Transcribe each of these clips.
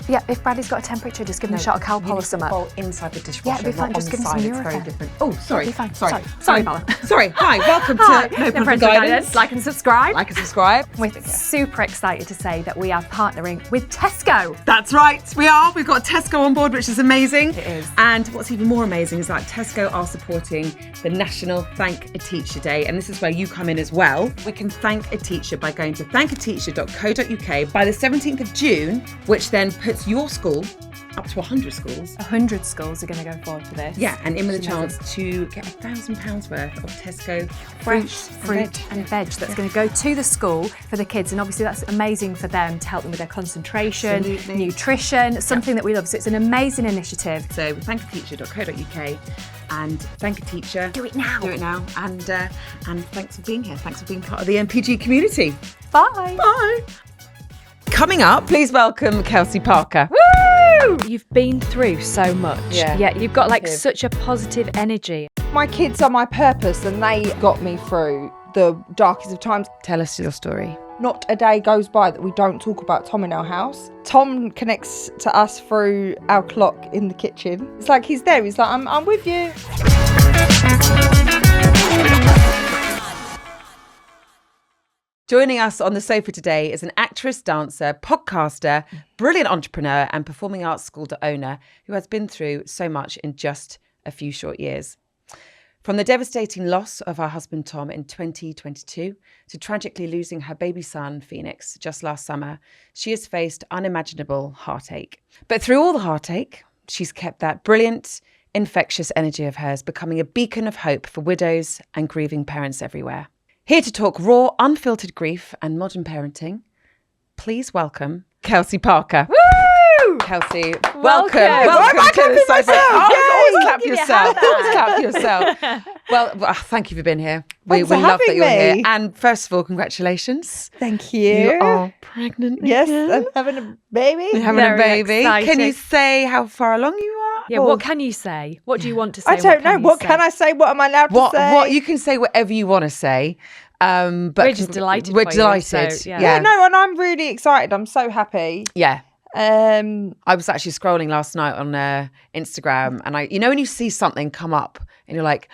Yeah, if Bradley's got a temperature, just give him a shot of Calpol or something. Inside the dishwasher. Yeah, it'd be fine. Just give him some Nurofen. Very different. Oh, sorry. It'd be fine. Sorry, Bella. Sorry. Hi, welcome Hi, to No the Parental Guidance. Like and subscribe. Like and subscribe. We're super excited to say that we are partnering with Tesco. That's right, we are. We've got Tesco on board, which is amazing. It is. And what's even more amazing is that Tesco are supporting the National Thank a Teacher Day. And this is where you come in as well. We can thank a teacher by going to thankateacher.co.uk by the 17th of June, which then puts your school up to 100 schools. 100 schools are going to go forward for this. Yeah, and in with a chance to get £1,000 worth of Tesco fresh fruit and veg that's going to go to the school for the kids, and obviously that's amazing for them to help them with their concentration, nutrition, something that we love. So it's an amazing initiative. So thankateacher.co.uk and thank a teacher. Do it now. Do it now. And thanks for being here. Thanks for being part of the MPG community. Bye. Bye. Coming up, please welcome Kelsey Parker. Woo! You've been through so much. Yeah. You've got like such a positive energy. My kids are my purpose, and they got me through the darkest of times. Tell us your story. Not a day goes by that we don't talk about Tom in our house. Tom connects to us through our clock in the kitchen. It's like he's there. He's like, I'm with you. Joining us on the sofa today is an actress, dancer, podcaster, brilliant entrepreneur and performing arts school owner who has been through so much in just a few short years. From the devastating loss of her husband Tom in 2022 to tragically losing her baby son Phoenix just last summer, she has faced unimaginable heartache. But through all the heartache, she's kept that brilliant, infectious energy of hers, becoming a beacon of hope for widows and grieving parents everywhere. Here to talk raw, unfiltered grief and modern parenting, please welcome Kelsey Parker. Woo! Kelsey, welcome. Welcome to the sofa. Always clap yourself. Always clap yourself. Well, thank you for being here. We Thanks for love that having you're here. me. And first of all, congratulations. Thank you. You are pregnant. Yes, again. I'm having a baby. You're having Very a baby. exciting. Can you say how far along you are? Yeah, what can you say? What do you want to say? I don't know. What can I say? What am I allowed to say? What you can say whatever you want to say. But We're just delighted. We're for you, delighted. so, Yeah, no, and I'm really excited. I'm so happy. Yeah. Um, I was actually scrolling last night on Instagram, and when you see something come up and you're like,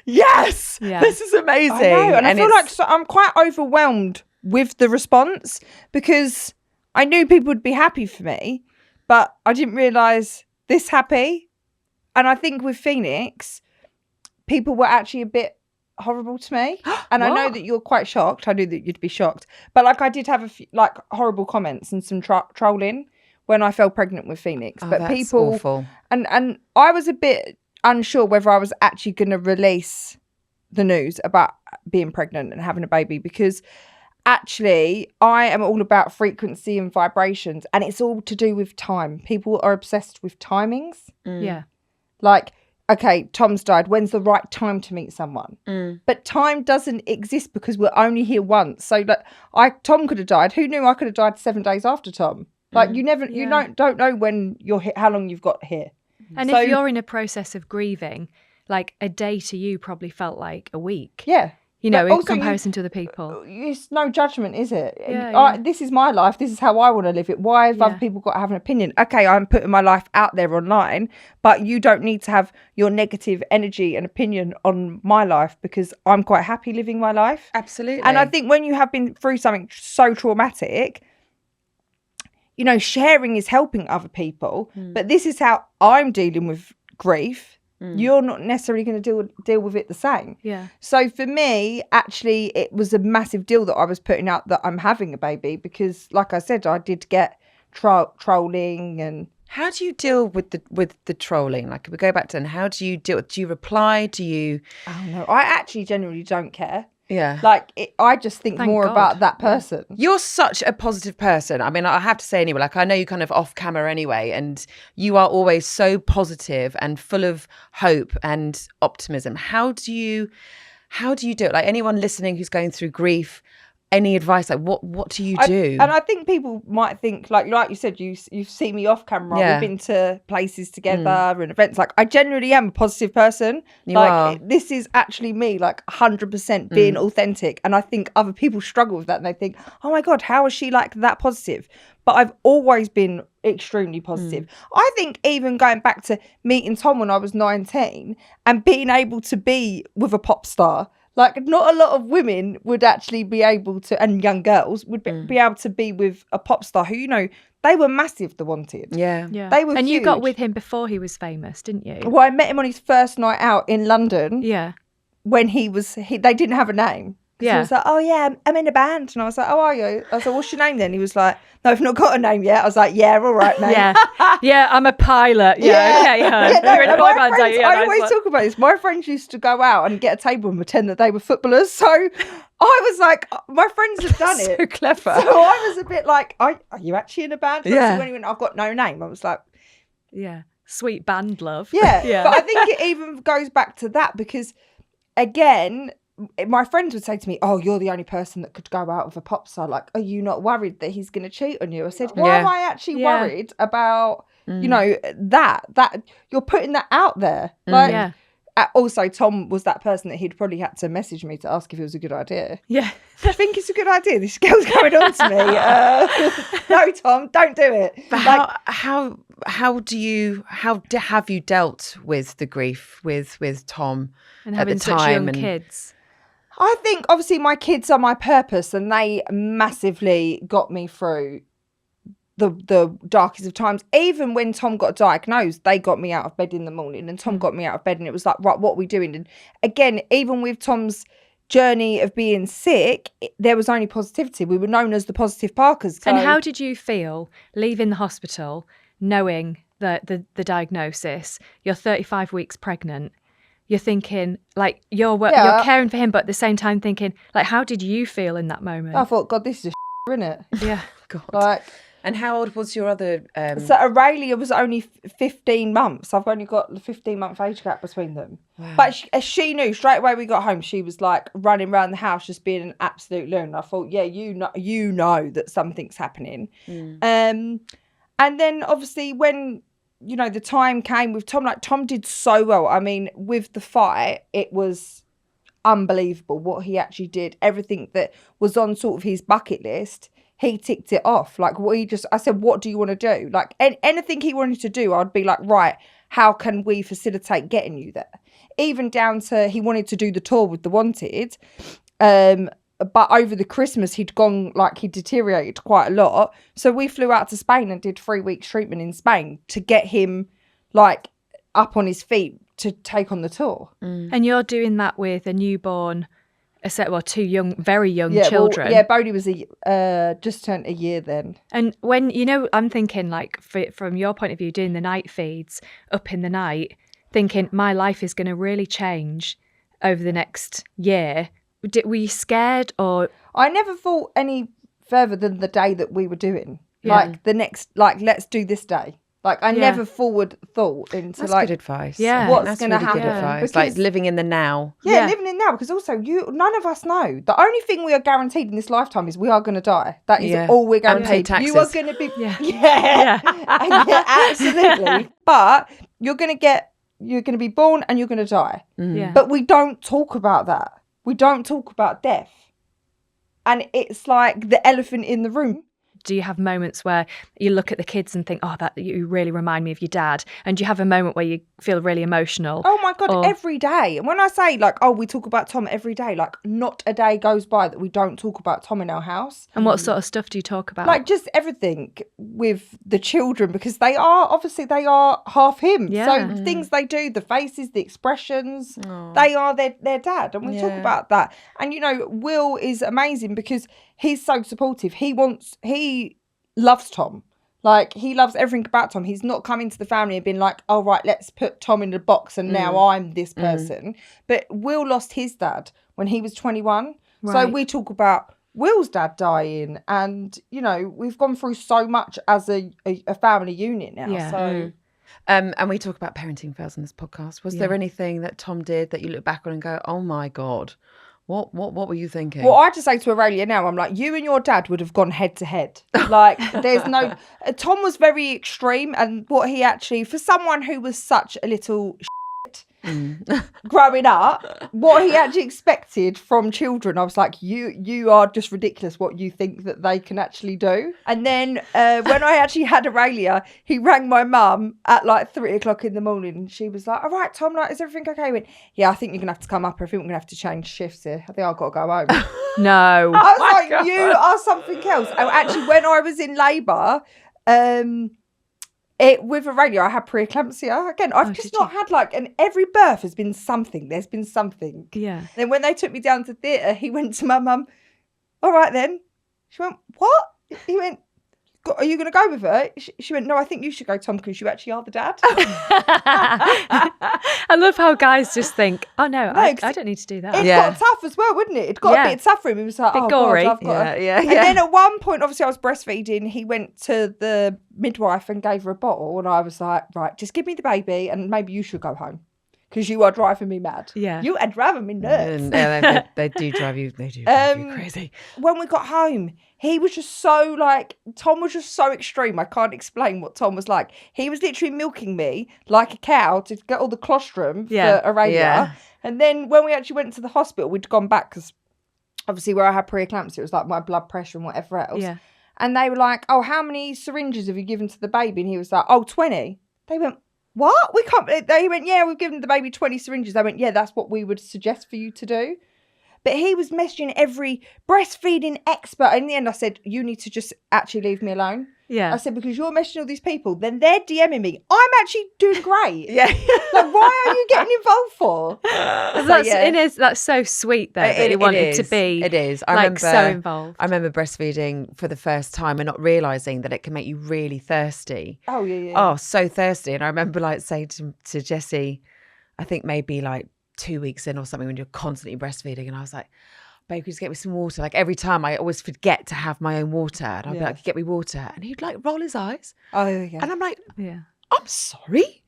yes, this is amazing. I know, and I feel it's- like I'm quite overwhelmed with the response because I knew people would be happy for me, but I didn't realise this happy. And I think with Phoenix, people were actually a bit horrible to me. And I know that you're quite shocked. I knew that you'd be shocked. But like I did have a few like horrible comments and some trolling when I fell pregnant with Phoenix. But that's people awful. And I was a bit unsure whether I was actually going to release the news about being pregnant and having a baby, because actually I am all about frequency and vibrations, and it's all to do with time. People are obsessed with timings. Yeah. Like, okay, Tom's died. When's the right time to meet someone? But time doesn't exist because we're only here once. So like, Tom could have died. Who knew I could have died 7 days after Tom? Like you don't know when you're how long you've got here. And So- if you're in a process of grieving, like a day to you probably felt like a week. Yeah. You know, But in also comparison to other people. It's no judgment, is it? Yeah. This is my life. This is how I want to live it. Why have other people got to have an opinion? Okay, I'm putting my life out there online, but you don't need to have your negative energy and opinion on my life, because I'm quite happy living my life. Absolutely. And I think when you have been through something so traumatic, sharing is helping other people. But this is how I'm dealing with grief. You're not necessarily going to deal with it the same. Yeah. So for me, actually, it was a massive deal that I was putting out that I'm having a baby, because, like I said, I did get trolling and. How do you deal with the trolling? Like, if we go back to, and how do you deal? Do you reply? Do you? Oh no, I actually generally don't care. Yeah. Like, I just think Thank more God. about that person. You're such a positive person. I mean, I have to say anyway, like I know you kind of off camera anyway, and you are always so positive and full of hope and optimism. How do you do it? Like anyone listening who's going through grief, any advice? Like, what do you do? And I think people might think, like you said, you've seen me off camera. Yeah. We've been to places together and events. Like, I genuinely am a positive person. You are. This is actually me, like 100% being authentic. And I think other people struggle with that, and they think, oh my God, how is she like that positive? But I've always been extremely positive. I think even going back to meeting Tom when I was 19 and being able to be with a pop star. Like, not a lot of women would actually be able to, and young girls would be able to be with a pop star who, you know, they were massive, The Wanted. Yeah. They were And huge. you got with him before he was famous, didn't you? Well, I met him on his first night out in London. Yeah. When they didn't have a name. Yeah. He was like, oh yeah, I'm in a band. And I was like, oh, are you? I was like, what's your name then? He was like, no, I've not got a name yet. I was like, yeah, all right, mate. Yeah, I'm a pilot. Yeah, okay, you're in a boy band, don't you? I always talk about this. My friends used to go out and get a table and pretend that they were footballers. So I was like, my friends have done it. So clever. So I was a bit like, are you actually in a band? Yeah. So when he went, I've got no name, I was like, Yeah. Sweet band love. yeah. But I think it even goes back to that because, again, my friends would say to me, oh, you're the only person that could go out with a pop star. Like, are you not worried that he's going to cheat on you? I said, why am I actually worried about, you know, that you're putting that out there? Like, also, Tom was that person that he'd probably had to message me to ask if it was a good idea. Yeah. I think it's a good idea. This girl's coming on to me. No, Tom, don't do it. But Like, how have you dealt with the grief with Tom And at having the such time? young kids. I think obviously my kids are my purpose, and they massively got me through the darkest of times. Even when Tom got diagnosed, they got me out of bed in the morning, and Tom got me out of bed, and it was like, right, what are we doing? And again, even with Tom's journey of being sick, there was only positivity. We were known as the positive Parkers. So... And how did you feel leaving the hospital, knowing that the diagnosis, you're 35 weeks pregnant? You're thinking, like, you're caring for him, but at the same time thinking, like, how did you feel in that moment? I thought, God, this is isn't it? Yeah. God. Like, and how old was your other? So Aurelia was only 15 months. I've only got the 15-month age gap between them. Wow. But she knew straight away we got home. She was like running around the house, just being an absolute loon. I thought, yeah, you know that something's happening. And then obviously when, you know, the time came with Tom, like, Tom did so well. I mean, with the fight, it was unbelievable what he actually did. Everything that was on sort of his bucket list, he ticked it off. Like, I said, what do you want to do? Like, anything he wanted to do, I'd be like, right, how can we facilitate getting you there? Even down to, he wanted to do the tour with The Wanted. But over the Christmas, he'd deteriorated quite a lot. So we flew out to Spain and did 3 weeks treatment in Spain to get him, like, up on his feet to take on the tour. And you're doing that with a newborn, two very young children. Well, yeah, Bodhi was just turned a year then. And when, you know, I'm thinking, like, from your point of view, doing the night feeds up in the night, thinking my life is going to really change over the next year. Were you scared, or? I never thought any further than the day that we were doing. Like, the next, like, let's do this day. Like, I never forward thought into, that's like, good advice. Yeah, what's going to really happen. Good advice. Because, like living in the now. Yeah, living in now. Because also, none of us know. The only thing we are guaranteed in this lifetime is we are going to die. That is all we're guaranteed. Unpaid taxes. You are going to be, absolutely. But you're going to be born and you're going to die. Yeah. But we don't talk about that. We don't talk about death. And it's like the elephant in the room. Do you have moments where you look at the kids and think, oh, that you really remind me of your dad? And do you have a moment where you feel really emotional? Oh my God, every day. And when I say, like, oh, we talk about Tom every day, like, not a day goes by that we don't talk about Tom in our house. And what sort of stuff do you talk about? Like, just everything with the children, because they are half him. Yeah. So things they do, the faces, the expressions, they are their dad. And we talk about that. And, you know, Will is amazing because he's so supportive. He loves Tom. Like, he loves everything about Tom. He's not come into the family and been like, oh, right, let's put Tom in the box and now I'm this person. But Will lost his dad when he was 21. Right. So we talk about Will's dad dying and, you know, we've gone through so much as a family unit now. Yeah. So... And we talk about parenting fails on this podcast. Was there anything that Tom did that you look back on and go, oh my God, What were you thinking? Well, I just say to Aurelia now, I'm like, you and your dad would have gone head to head. Like, there's no... Tom was very extreme, and what he actually... For someone who was such a little growing up, what he actually expected from children, I was like, you are just ridiculous what you think that they can actually do. And then when I actually had Aurelia, he rang my mum at like 3:00 in the morning, and she was like, all right, Tom, like, is everything okay? He went, yeah, I think you're gonna have to come up. I think we're gonna have to change shifts here. I think I've got to go home. No. I was like, God. You are something else. Oh, actually, when I was in labour, with Aurelia, I had preeclampsia. Again, I've just not had and every birth has been something. There's been something. Yeah. Then when they took me down to theatre, he went to my mum, all right then. She went, what? He went, are you going to go with her? She went, no, I think you should go, Tom, because you actually are the dad. I love how guys just think, oh no, I don't need to do that. It got tough as well, wouldn't it? It got a bit tough for him. He was like, gory. God, I've got And then at one point, obviously I was breastfeeding. He went to the midwife and gave her a bottle. And I was like, right, just give me the baby and maybe you should go home. Because you are driving me mad. Yeah. You are driving me nuts. They do drive you crazy. When we got home, he was just so Tom was just so extreme. I can't explain what Tom was like. He was literally milking me like a cow to get all the colostrum for Aurelia. Yeah. And then when we actually went to the hospital, we'd gone back because obviously where I had preeclampsia, it was like my blood pressure and whatever else. Yeah. And they were like, oh, how many syringes have you given to the baby? And he was like, oh, 20. They went, what? We can't. They went, yeah, we've given the baby 20 syringes. They went, yeah, that's what we would suggest for you to do. But he was messaging every breastfeeding expert. In the end, I said, you need to just actually leave me alone. Yeah. I said, because you're messaging all these people, then they're DMing me. I'm actually doing great. Yeah. Why are you getting involved for? That's so sweet, though, that you wanted to be. It is. I remember, so involved. I remember breastfeeding for the first time and not realising that it can make you really thirsty. Oh, yeah. Oh, so thirsty. And I remember saying to Jessie, I think maybe 2 weeks in or something when you're constantly breastfeeding, and I was like, babe, just get me some water. Every time I always forget to have my own water, and I'd be like, get me water, and he'd roll his eyes. Oh yeah. And I'm like, yeah, I'm sorry,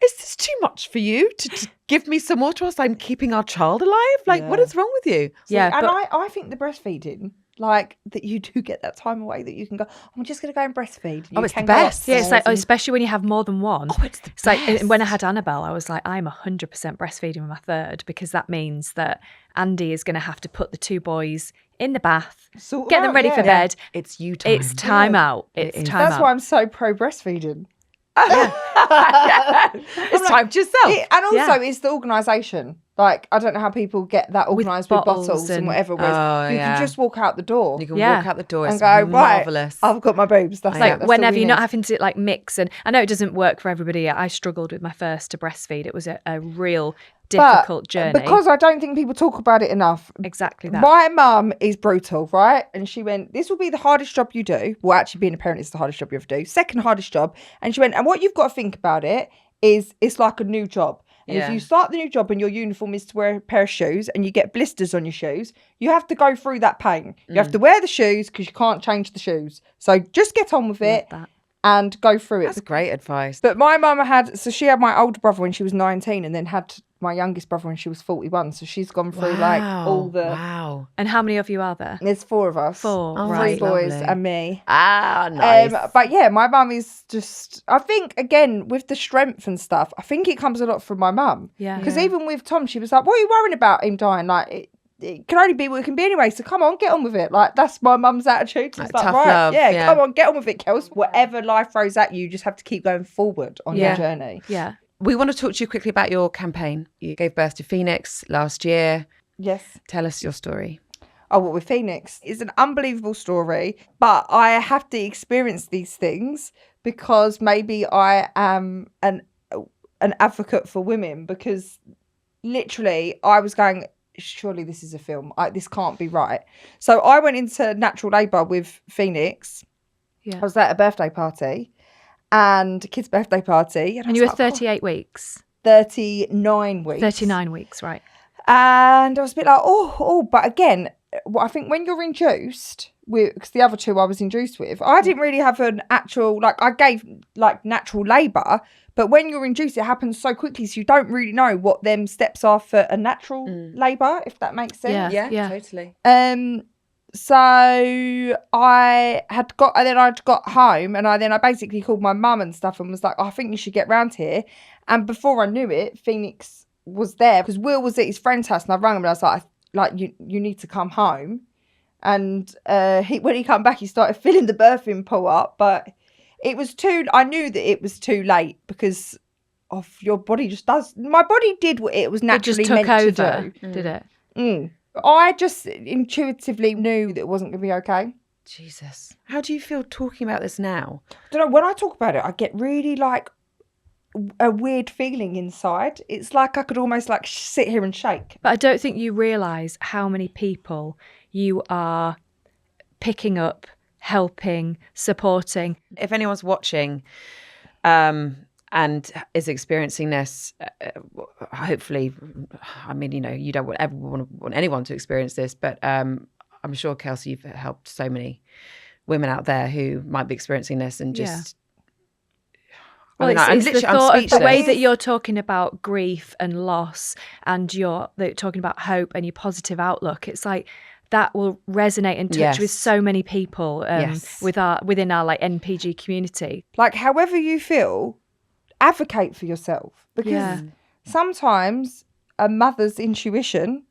is this too much for you to give me some water whilst I'm keeping our child alive? What is wrong with you? I think the breastfeeding, that you do get that time away that you can go, I'm just going to go and breastfeed. It's the best. Yeah, it's especially when you have more than one. Oh, it's the best. When I had Annabelle, I was like, I'm 100% breastfeeding with my third, because that means that Andy is going to have to put the two boys in the bath, get them ready for bed. It's you time. It's time out. It's time out. That's why I'm so pro breastfeeding. It's time to yourself. And also it's the organisation. I don't know how people get that organised with bottles and whatever. You can just walk out the door. You can walk out the door. It's and go, marvellous. Right, I've got my boobs. That's whenever you're not having to mix. And I know it doesn't work for everybody. I struggled with my first to breastfeed. It was a real difficult journey. Because I don't think people talk about it enough. Exactly that. My mum is brutal, right? And she went, this will be the hardest job you do. Well, actually being a parent is the hardest job you ever do. Second hardest job. And she went, and what you've got to think about it is it's like a new job. And if you start the new job and your uniform is to wear a pair of shoes and you get blisters on your shoes, you have to go through that pain. You have to wear the shoes because you can't change the shoes. So just get on with it and go through it. That's great advice. But my mum she had my older brother when she was 19 and then had my youngest brother when she was 41. So she's gone through all the... Wow. And how many of you are there? There's 4 of us. 4. Oh, 3 boys lovely. and me. Ah, nice. But yeah, my mum is just... I think, again, with the strength and stuff, I think it comes a lot from my mum. Yeah. Because even with Tom, she was like, what are you worrying about him dying? It can only be what it can be anyway. So come on, get on with it. That's my mum's attitude. It's tough love. Yeah, come on, get on with it, Kels. Whatever life throws at you, you just have to keep going forward on your journey. Yeah. We want to talk to you quickly about your campaign. You gave birth to Phoenix last year. Yes. Tell us your story. Oh, what with Phoenix? It's an unbelievable story, but I have to experience these things because maybe I am an advocate for women, because literally I was going, surely this is a film. This can't be right. So I went into natural labour with Phoenix. Yeah. I was at a birthday party and a kid's birthday party. And you were 38 weeks? 39 weeks. 39 weeks, right. And I was a bit like, but again, I think when you're induced, because the other two I was induced with, I didn't really have an actual, like, I gave like natural labour, but when you're induced, it happens so quickly, so you don't really know what them steps are for a natural labour, if that makes sense. Yeah, totally. So I'd got home, and I basically called my mum and stuff and was like, I think you should get round here. And before I knew it, Phoenix was there, because Will was at his friend's house, and I rang him and I was like you need to come home. And when he come back, he started filling the birthing pool up, but I knew that it was too late, because of your body just does. My body did what it was naturally meant to do. Did it? I just intuitively knew that it wasn't going to be okay. Jesus. How do you feel talking about this now? I don't know. When I talk about it, I get really like a weird feeling inside. It's like I could almost like sit here and shake. But I don't think you realise how many people you are picking up, helping, supporting. If anyone's watching and is experiencing this, hopefully, I mean, you know, you don't ever want anyone to experience this, but I'm sure, Kelsey, you've helped so many women out there who might be experiencing this, and just... Well, it's the thought of the way that you're talking about grief and loss, and you're talking about hope and your positive outlook. It's like that will resonate and touch with so many people within our like NPG community. Like, however you feel, advocate for yourself, because sometimes a mother's intuition,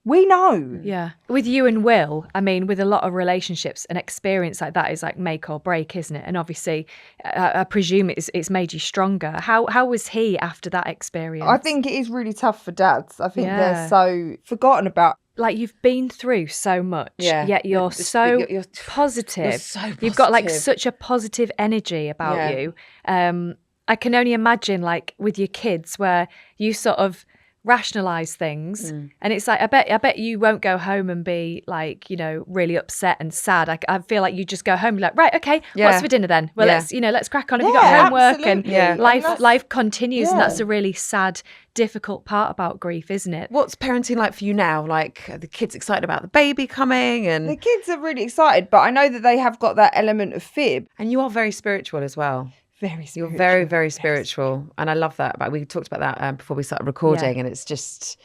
we know. Yeah. With you and Will, I mean, with a lot of relationships, an experience like that is like make or break, isn't it? And obviously, I presume it's made you stronger. How was he after that experience? I think it is really tough for dads. I think they're so forgotten about. Like, you've been through so much, yet you're so positive. You're so positive. You've got like such a positive energy about you. I can only imagine, like, with your kids, where you sort of rationalize things, and it's like I bet you won't go home and be like, you know, really upset and sad. I feel like you just go home and be like, right, okay, what's for dinner then? Well, let's crack on. Have you got homework? Absolutely. And life continues, and that's a really sad, difficult part about grief, isn't it? What's parenting like for you now? Like, are the kids excited about the baby coming? And the kids are really excited, but I know that they have got that element of fear. And you are very spiritual as well. Very spiritual. You're very, very spiritual. Yes. And I love that. But we talked about that before we started recording, and it's just,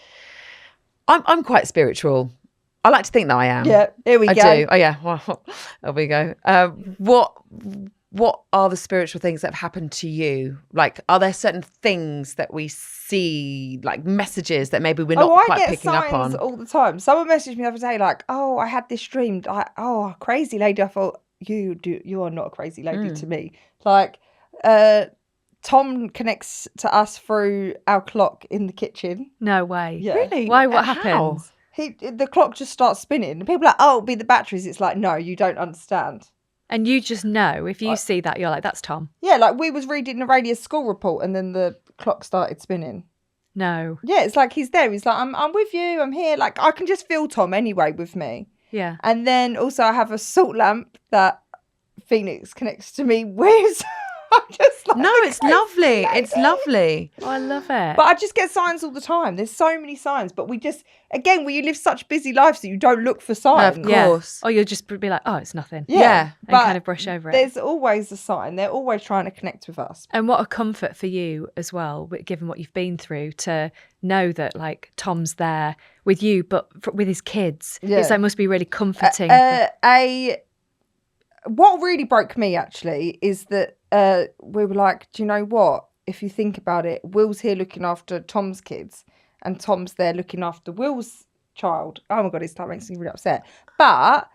I'm quite spiritual. I like to think that I am. Yeah, here we go. I do. Oh yeah, well, there we go. What are the spiritual things that have happened to you? Like, are there certain things that we see, like messages that maybe we're not quite picking up on? I get signs all the time. Someone messaged me the other day like, oh, I had this dream. Crazy lady. I thought, you are not a crazy lady to me. Like, Tom connects to us through our clock in the kitchen. No way. Yeah. Really? Why? What happens? The clock just starts spinning. And people are like, oh, it'll be the batteries. It's like, no, you don't understand. And you just know, if you see that, you're like, that's Tom. Yeah, like we was reading the radio school report and then the clock started spinning. No. Yeah, it's like he's there. He's like, I'm with you. I'm here. Like, I can just feel Tom anyway with me. Yeah. And then also I have a salt lamp that Phoenix connects to me with. Just like, no, it's lovely. It's lovely. Oh, I love it. But I just get signs all the time. There's so many signs, but we just, again, you live such busy lives that you don't look for signs. Of course. Or you'll just be like, oh, it's nothing. Yeah. And kind of brush over it. There's always a sign. They're always trying to connect with us. And what a comfort for you as well, given what you've been through, to know that like Tom's there with you, but with his kids. Yeah. It must be really comforting. What really broke me actually is that we were like, do you know what? If you think about it, Will's here looking after Tom's kids and Tom's there looking after Will's child. Oh my God, that makes me really upset. But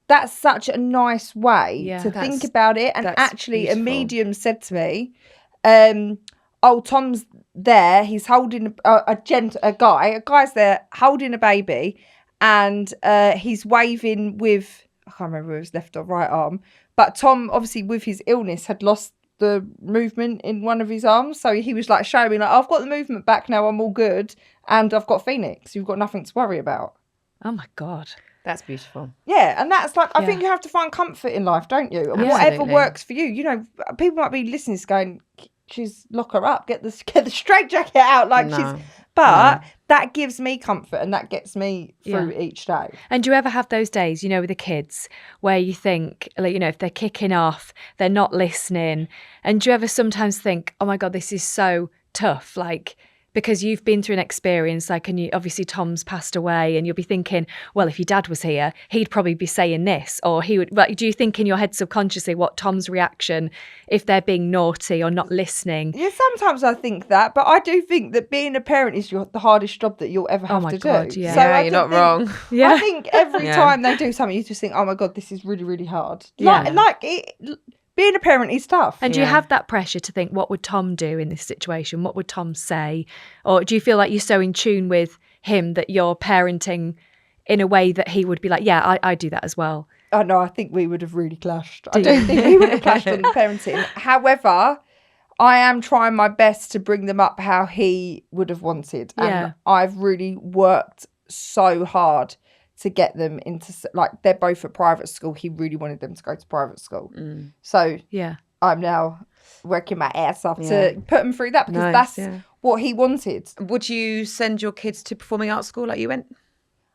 that's such a nice way to think about it. And actually beautiful. A medium said to me, Tom's there. He's holding a guy's there holding a baby, and he's waving with, I can't remember his left or right arm, but Tom, obviously with his illness, had lost the movement in one of his arms. So he was like showing me like, I've got the movement back now, I'm all good. And I've got Phoenix. You've got nothing to worry about. Oh my God. That's beautiful. Yeah. And that's like, I think you have to find comfort in life, don't you? And whatever works for you. You know, people might be listening to this going, she's lock her up, get the straight jacket out. Like But that gives me comfort and that gets me through each day. And do you ever have those days, with the kids where you think, like, if they're kicking off, they're not listening. And do you ever sometimes think, oh my God, this is so tough? Like, because you've been through an experience, like, and obviously Tom's passed away, and you'll be thinking, well, if your dad was here, he'd probably be saying this, or he would. Like, do you think in your head subconsciously what Tom's reaction if they're being naughty or not listening? Yeah, sometimes I think that, but I do think that being a parent is the hardest job that you'll ever have to God, do. Yeah, so you're not wrong. I think every time they do something, you just think, oh my God, this is really, really hard. Being a parent is tough. And do you have that pressure to think, what would Tom do in this situation? What would Tom say? Or do you feel like you're so in tune with him that you're parenting in a way that he would be like, yeah, I do that as well? Oh no, I think we would have really clashed. I don't think we would have clashed on parenting. However, I am trying my best to bring them up how he would have wanted. And I've really worked so hard to get them into, like, they're both at private school. He really wanted them to go to private school. So I'm now working my ass off to put them through that, because that's what he wanted. Would you send your kids to performing arts school like you went?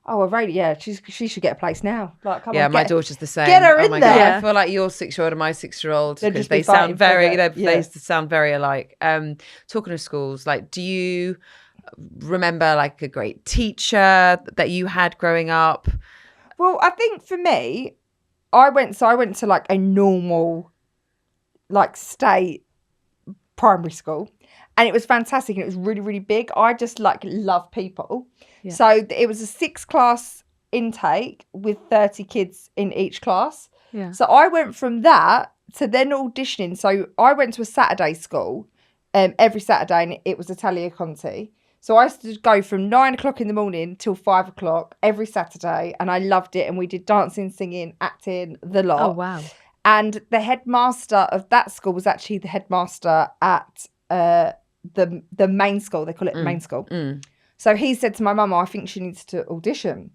Oh, well, really? Yeah, she should get a place now. Like, come on, my daughter's the same. Get her in there. God. I feel like your 6-year-old and my 6-year-old, because they sound very, they sound very alike. Talking of schools, like, do you remember like a great teacher that you had growing up? Well, I think for me, I went to like a normal, like, state primary school, and it was fantastic, and it was really, really big. I just like love people. So it was a 6-class intake with 30 kids in each class. So I went from that to then auditioning. So I went to a Saturday school every Saturday, and it was Italia Conti. So I used to go from 9 o'clock in the morning till 5 o'clock every Saturday, and I loved it. And we did dancing, singing, acting, the lot. Oh, wow. And the headmaster of that school was actually the headmaster at the main school. They call it main school. So he said to my mum, I think she needs to audition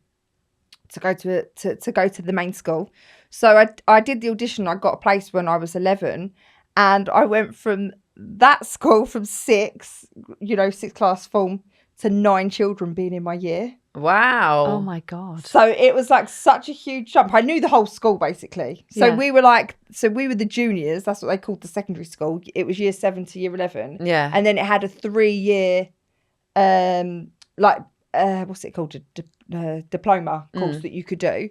to go to the main school. So I did the audition. I got a place when I was 11, and I went from that school from 6 class form to 9 children being in my year. Wow. Oh my God. So it was like such a huge jump. I knew the whole school basically. So we were the juniors. That's what they called the secondary school. It was year 7 to year 11. Yeah. And then it had a 3-year, what's it called? Diploma course that you could do.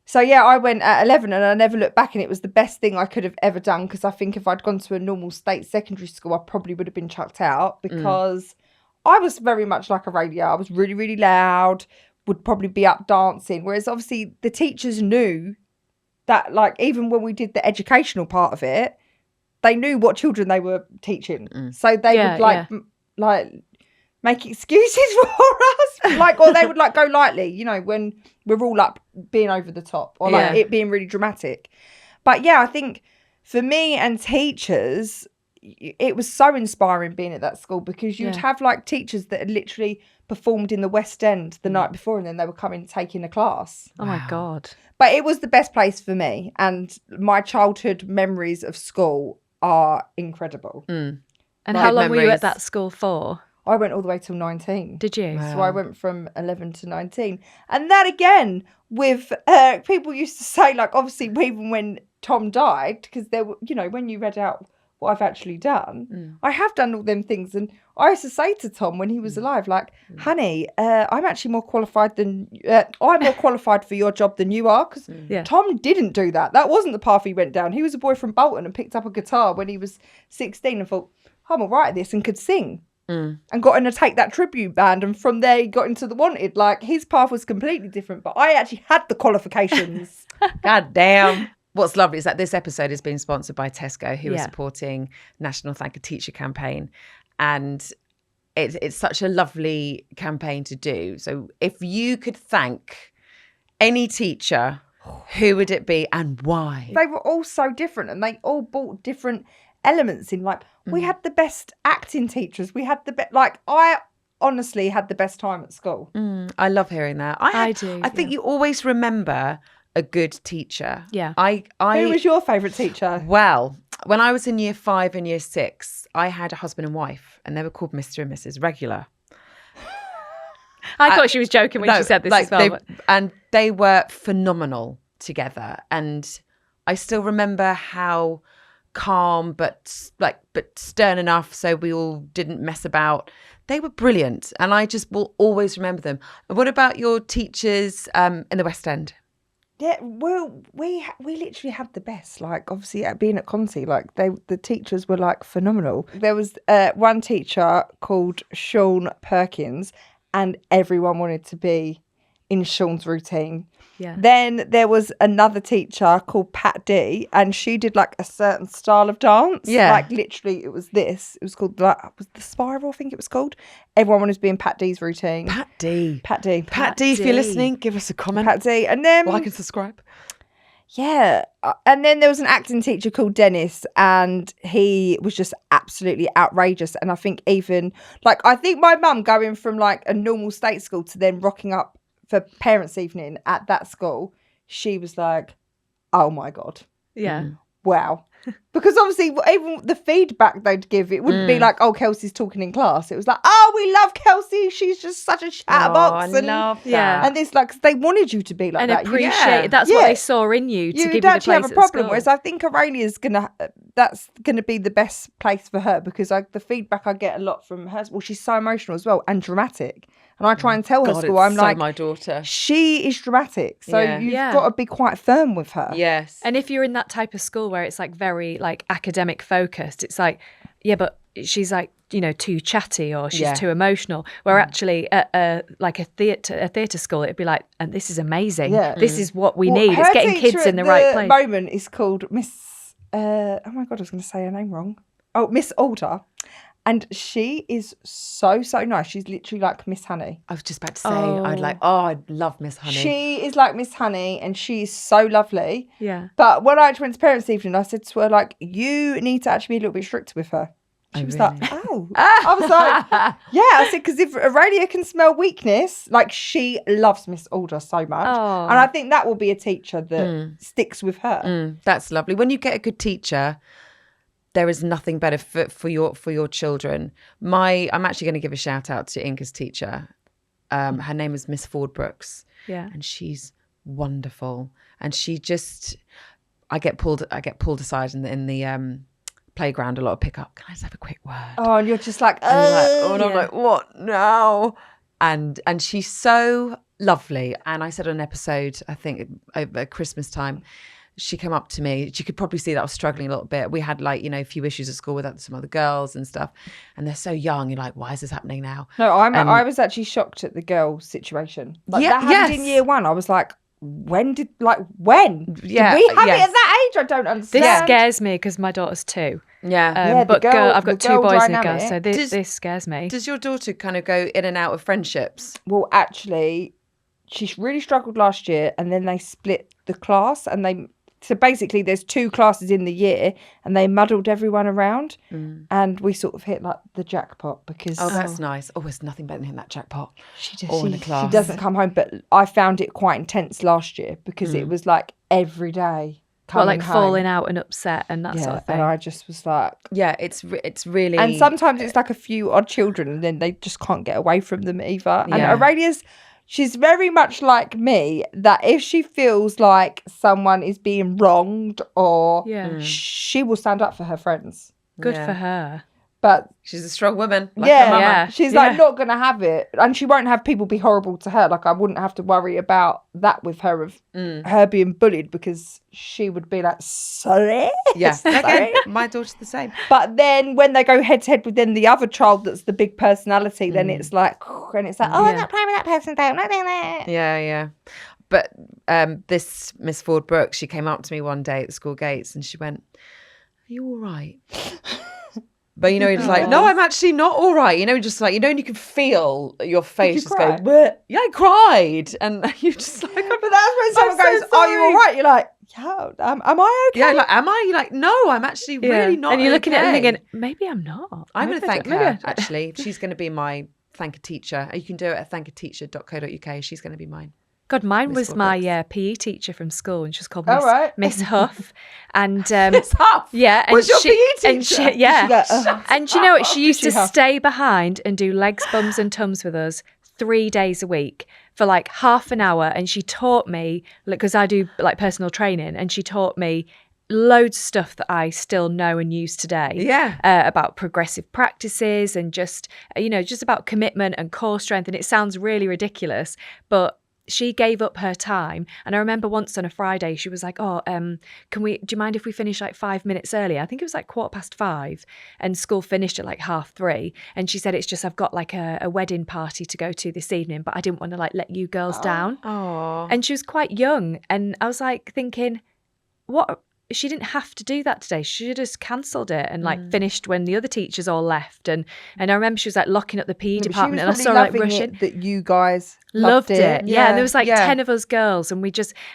So I went at 11 and I never looked back, and it was the best thing I could have ever done, because I think if I'd gone to a normal state secondary school, I probably would have been chucked out, because I was very much like a radio. I was really, really loud, would probably be up dancing. Whereas obviously the teachers knew that, like, even when we did the educational part of it, they knew what children they were teaching. So they would make excuses for us, or they would go lightly, when we're all up being over the top, or it being really dramatic. But I think for me and teachers, it was so inspiring being at that school, because you'd have teachers that had literally performed in the West End the night before, and then they were coming taking a class. Oh my God. But it was the best place for me, and my childhood memories of school are incredible. And how long were you at that school for? I went all the way till 19. Did you? Wow. So I went from 11 to 19. And that again, with people used to say, obviously, even when Tom died, because there were, when you read out what I've actually done, I have done all them things. And I used to say to Tom when he was alive, honey, I'm actually more qualified I'm more qualified for your job than you are, because Tom didn't do that. That wasn't the path he went down. He was a boy from Bolton and picked up a guitar when he was 16 and thought, I'm all right at this, and could sing. And got in to take that tribute band, and from there he got into the Wanted. His path was completely different, but I actually had the qualifications. God damn. What's lovely is that this episode is being sponsored by Tesco, who are supporting National Thank a Teacher campaign, and it's such a lovely campaign to do. So if you could thank any teacher, who would it be and why? They were all so different, and they all brought different elements in. We had the best acting teachers. We had the best, I honestly had the best time at school. I love hearing that. I do. I think you always remember a good teacher. Yeah. Who was your favourite teacher? Well, when I was in year 5 and year 6, I had a husband and wife, and they were called Mr. and Mrs. Regular. I thought she was joking when she said this as well. And they were phenomenal together. And I still remember how calm but stern enough so we all didn't mess about. They were brilliant, and I just will always remember them. What about your teachers in the West End? Yeah, well, we literally had the best. Like, obviously, being at Conti, like the teachers were like phenomenal. There was one teacher called Sean Perkins, and everyone wanted to be in Sean's routine. Yeah. Then there was another teacher called Pat D, and she did like a certain style of dance. Yeah. Like literally, it was this. It was called was the spiral, I think it was called. Everyone wanted to be in Pat D's routine. Pat D. Pat D. Pat D, if you're listening, give us a comment. Pat D. And then like and subscribe. Yeah. And then there was an acting teacher called Dennis, and he was just absolutely outrageous. And I think even I think my mum going from like a normal state school to then rocking up for parents' evening at that school, she was like, oh my God. Yeah. Wow. Because obviously, even the feedback they'd give, it wouldn't be like, oh, Kelsey's talking in class. It was like, oh, we love Kelsey. She's just such a chatterbox. I love that. Yeah. And it's like, they wanted you to be like and that. appreciate it. That's what they saw in you to give you the place actually have a problem. at Whereas I think Aurelia's that's gonna be the best place for her, because the feedback I get a lot from her. Well, she's so emotional as well and dramatic. And I try and tell her school, I'm like, my daughter. She is dramatic, so you've got to be quite firm with her. Yes. And if you're in that type of school where it's like very like academic focused, it's like, yeah, but she's like, too chatty or she's too emotional. Where actually at a theatre school, it'd be like, and this is amazing. Yeah. This is what we need. It's getting kids in the right place. Moment is called Miss. Oh my God, I was going to say her name wrong. Oh, Miss Alder. And she is so nice. She's literally like Miss Honey. I was just about to say, I love Miss Honey. She is like Miss Honey, and she's so lovely. Yeah. But when I actually went to parents' evening, I said to her, like, you need to actually be a little bit strict with her. She was like, oh. I was like, yeah. I said, because if Aurelia can smell weakness, like, she loves Miss Alder so much. Oh. And I think that will be a teacher that sticks with her. That's lovely. When you get a good teacher, there is nothing better for your children. I'm actually going to give a shout out to Inca's teacher. Her name is Miss Ford Brooks. Yeah. And she's wonderful. And she just, I get pulled aside in the playground a lot of pickup. Can I just have a quick word? Oh, and you're just like, and I'm like, what now? And she's so lovely. And I said on an episode, I think over Christmas time, she came up to me. She could probably see that I was struggling a little bit. We had a few issues at school with some other girls and stuff. And they're so young. You're like, why is this happening now? No, I was actually shocked at the girl situation. That happened in year one. I was like, when? Did we have it at that age? I don't understand. This scares me because my daughter's 2. Yeah. But I've got 2 boys and a girl, so this scares me. Does your daughter kind of go in and out of friendships? Well, actually, she really struggled last year, and then they split the class, and so basically there's 2 classes in the year, and they muddled everyone around, and we sort of hit like the jackpot because that's nice. Oh, there's nothing better than hitting that jackpot. She doesn't come home, but I found it quite intense last year because it was like every day. Falling out and upset and that sort of thing. And I just was like, it's really. And sometimes it's like a few odd children, and then they just can't get away from them either. And Aurelia's, she's very much like me, that if she feels like someone is being wronged or she will stand up for her friends. Good for her. But she's a strong woman. She's like not going to have it. And she won't have people be horrible to her. Like, I wouldn't have to worry about that with her, of her being bullied, because she would be like, sorry? Yeah. Again, my daughter's the same. But then when they go head to head with then the other child that's the big personality, then it's like, oh, I'm not playing with that person, I'm not doing that. Yeah. But this Miss Ford Brooks, she came up to me one day at the school gates and she went, are you all right? But you're just like, no, I'm actually not all right. Just like, and you can feel your face just go, bleh. Yeah, I cried. And you're just like, but that's when someone goes, are you all right? You're like, yeah, am I okay? Yeah, like, am I? You're like, no, I'm actually really not. And you're looking at it thinking, maybe I'm not. I'm going to thank her, actually. She's going to be my thank a teacher. You can do it at thankateacher.co.uk. She's going to be mine. God, mine was my PE teacher from school, and she was called Miss Huff. And Miss Huff? Yeah. Was your PE teacher? And you know what? She used to stay behind and do legs, bums and tums with us 3 days a week for like half an hour, and she taught me, because I do like personal training, and she taught me loads of stuff that I still know and use today about progressive practices and just about commitment and core strength. And it sounds really ridiculous, but she gave up her time. And I remember once on a Friday, she was like, do you mind if we finish like 5 minutes earlier? I think it was like 5:15, and school finished at like 3:30. And she said, it's just, I've got like a wedding party to go to this evening, but I didn't want to like let you girls down. And she was quite young. And I was like thinking, what? She didn't have to do that today. She should have just cancelled it and like finished when the other teachers all left. And I remember she was like locking up the PE department, and I saw her like rushing. That you guys loved it. Yeah. And there was like 10 of us girls, and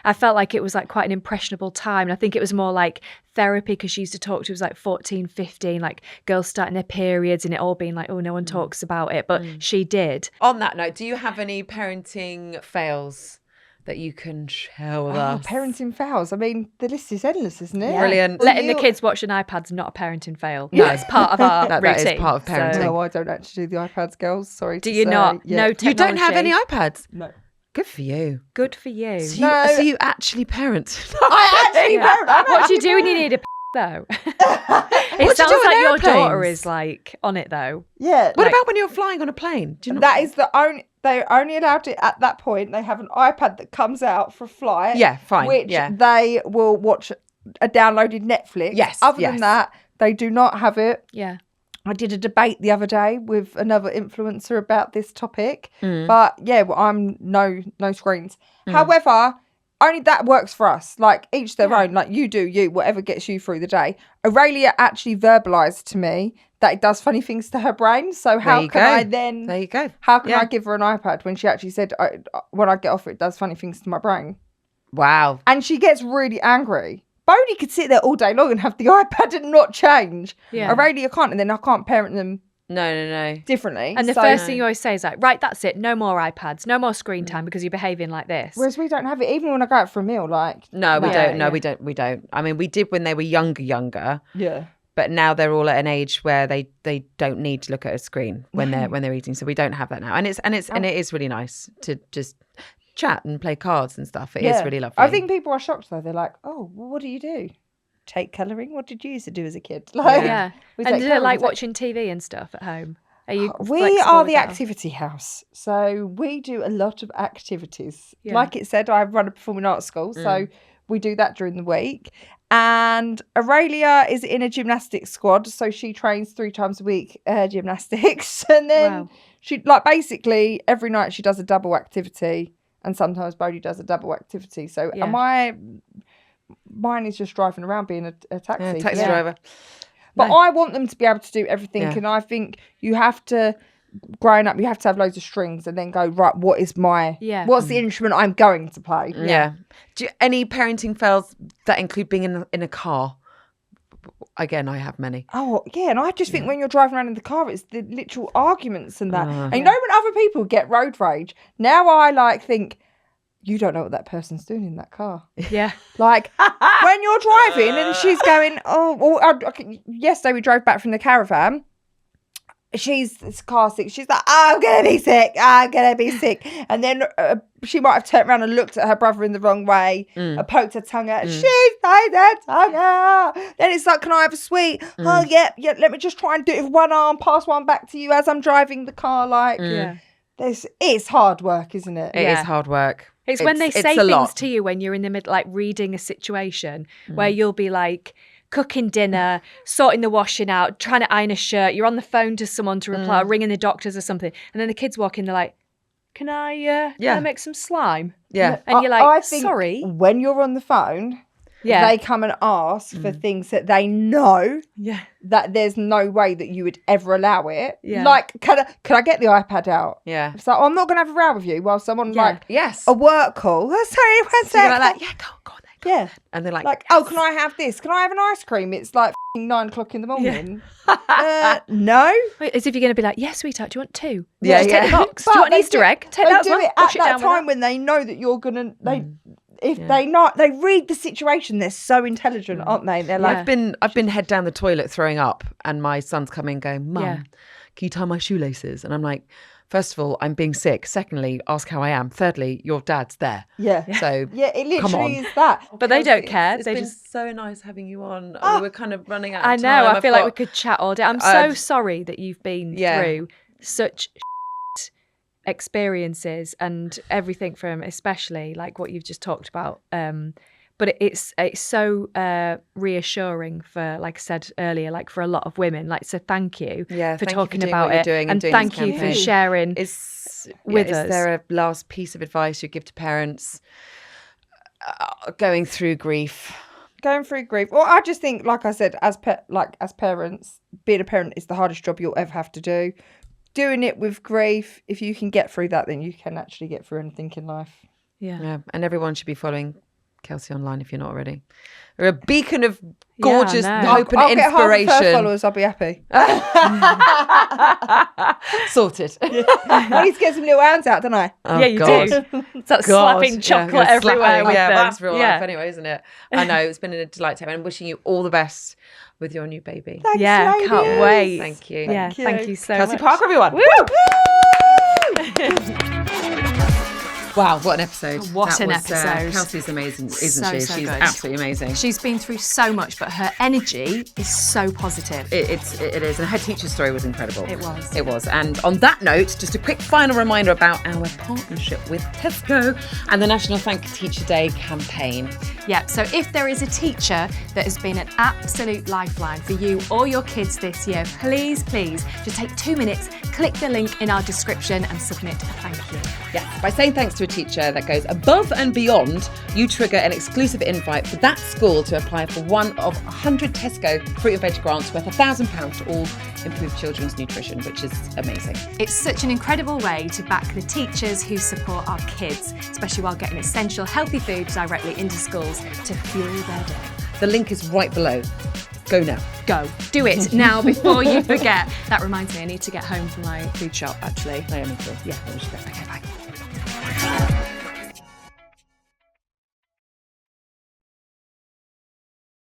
I felt like it was like quite an impressionable time. And I think it was more like therapy, because she used to talk to us like 14, 15, like girls starting their periods, and it all being like, oh, no one talks about it. But she did. On that note, do you have any parenting fails that you can share with us? Parenting fails. I mean, the list is endless, isn't it? Yeah. Brilliant. Letting the kids watch an iPad's not a parenting fail. No, it's part of our routine. That is part of parenting. So, no, I don't actually do the iPads, girls. Sorry. Do you not? Yeah. No technology. You don't have any iPads? No. Good for you. Good for you. So you actually parent? I actually parent. What do you do when you need a though? It sounds like your daughter is like on it though. Yeah. What about when you're flying on a plane? Do you know that is the only. They're only allowed it at that point. They have an iPad that comes out for flight. Yeah, fine. Which they will watch a downloaded Netflix. Yes. Other than that, they do not have it. Yeah. I did a debate the other day with another influencer about this topic. But I'm no screens. However, only that works for us. Like each their own. Like you do you, whatever gets you through the day. Aurelia actually verbalised to me that it does funny things to her brain. So how can I then... There you go. How can I give her an iPad when she actually said, when I get off it does funny things to my brain? Wow. And she gets really angry. Bodhi could sit there all day long and have the iPad and not change. Yeah. Aurelia can't, and then I can't parent them No. differently. And the first thing you always say is like, right, that's it. No more iPads, no more screen time because you're behaving like this. Whereas we don't have it. Even when I go out for a meal, like... No, we don't. No, we don't. I mean, we did when they were younger. Yeah. But now they're all at an age where they don't need to look at a screen when they're eating. So we don't have that now. And it is really nice to just chat and play cards and stuff. It is really lovely. I think people are shocked though. They're like, oh, well, what do you do? Take colouring? What did you used to do as a kid? Like, And do they like watching TV and stuff at home? Are you we are the activity house. So we do a lot of activities. Yeah. Like it said, I run a performing arts school. So we do that during the week. And Aurelia is in a gymnastics squad. So she trains 3 times a week gymnastics. And then she basically every night she does a double activity. And sometimes Bodhi does a double activity. So mine is just driving around being a taxi. Taxi driver. But I want them to be able to do everything. Yeah. And I think you have to, growing up, you have to have loads of strings and then go, right, what's the instrument I'm going to play? Yeah. Do you, any parenting fails that include being in a car? Again, I have many. Oh, yeah. And I just think when you're driving around in the car, it's the literal arguments and that. And you know when other people get road rage, now I think, you don't know what that person's doing in that car. Yeah. Like, when you're driving and she's going, yesterday we drove back from the caravan. She's car sick. She's like, I'm going to be sick. And then she might have turned around and looked at her brother in the wrong way, poked her tongue out. She's tied her tongue out. Then it's like, can I have a sweet? Oh, yeah, let me just try and do it with one arm, pass one back to you as I'm driving the car. Like, it's hard work, isn't it? It is hard work. It's when they say things to you when you're in the middle, like reading a situation where you'll be like cooking dinner, sorting the washing out, trying to iron a shirt. You're on the phone to someone to reply, ringing the doctors or something. And then the kids walk in, they're like, can I make some slime? Yeah. And you're like, I think sorry. When you're on the phone, they come and ask for things that they know that there's no way that you would ever allow it. Yeah. Like, can I get the iPad out? Yeah. It's like, I'm not going to have a row with you while someone yes, a work call. Sorry, one second. So you're like, go on then. Yeah. And they're like, oh, can I have this? Can I have an ice cream? It's like 9:00 in the morning. No. Wait, as if you're going to be like, yes, sweetheart, do you want 2? Yeah, Just take the box. Do you want an Easter egg? Take that one. They do it at that time when they know that you're going to... they read the situation, they're so intelligent, aren't they? They're like, I've been head down the toilet throwing up, and my son's coming going, Mum, can you tie my shoelaces? And I'm like, first of all, I'm being sick. Secondly, ask how I am. Thirdly, your dad's there. Yeah. So yeah, it come on. literally is that. But they don't care. It's They been just. so nice having you on. Oh. We're kind of running out I of know. time. I feel like we could chat all day. I'm so sorry that you've been through such experiences and everything from, especially like what you've just talked about. But it's so reassuring for, like I said earlier, like for a lot of women. Like, so thank you for talking about it, and thank you for sharing with us. Is there a last piece of advice you give to parents going through grief? Going through grief. Well, I just think, like I said, as parents, being a parent is the hardest job you'll ever have to do. Doing it with grief, if you can get through that, then you can actually get through anything in life. Yeah, and everyone should be following Kelsey online if you're not already. They're a beacon of gorgeous hope and I'll inspiration. Get half her followers, I'll be happy. Sorted. I need to get some little hands out, don't I? Oh, yeah, you do. Start slapping chocolate everywhere. With them. That's real life anyway, isn't it? I know, it's been a delight to have, and wishing you all the best with your new baby. Thanks, can't wait. Thank you. Thank you so Kelsey much. Parker, everyone. Woo! Wow, what an episode. What an episode. Kelsey's amazing, isn't she? So She's good. absolutely amazing. She's been through so much, but her energy is so positive. It is. And her teacher story was incredible. It was. And on that note, just a quick final reminder about our partnership with Tesco and the National Thank Teacher Day campaign. Yeah, so if there is a teacher that has been an absolute lifeline for you or your kids this year, please just take 2 minutes, click the link in our description and submit a thank you. Yes, by saying thanks to a teacher that goes above and beyond, you trigger an exclusive invite for that school to apply for one of 100 Tesco fruit and veg grants worth £1,000 to all improve children's nutrition, which is amazing. It's such an incredible way to back the teachers who support our kids, especially while getting essential healthy food directly into schools to fuel their day. The link is right below. Go now. Go. Do it now before you forget. That reminds me, I need to get home from my food shop, actually. I am too. Yeah. Okay, bye.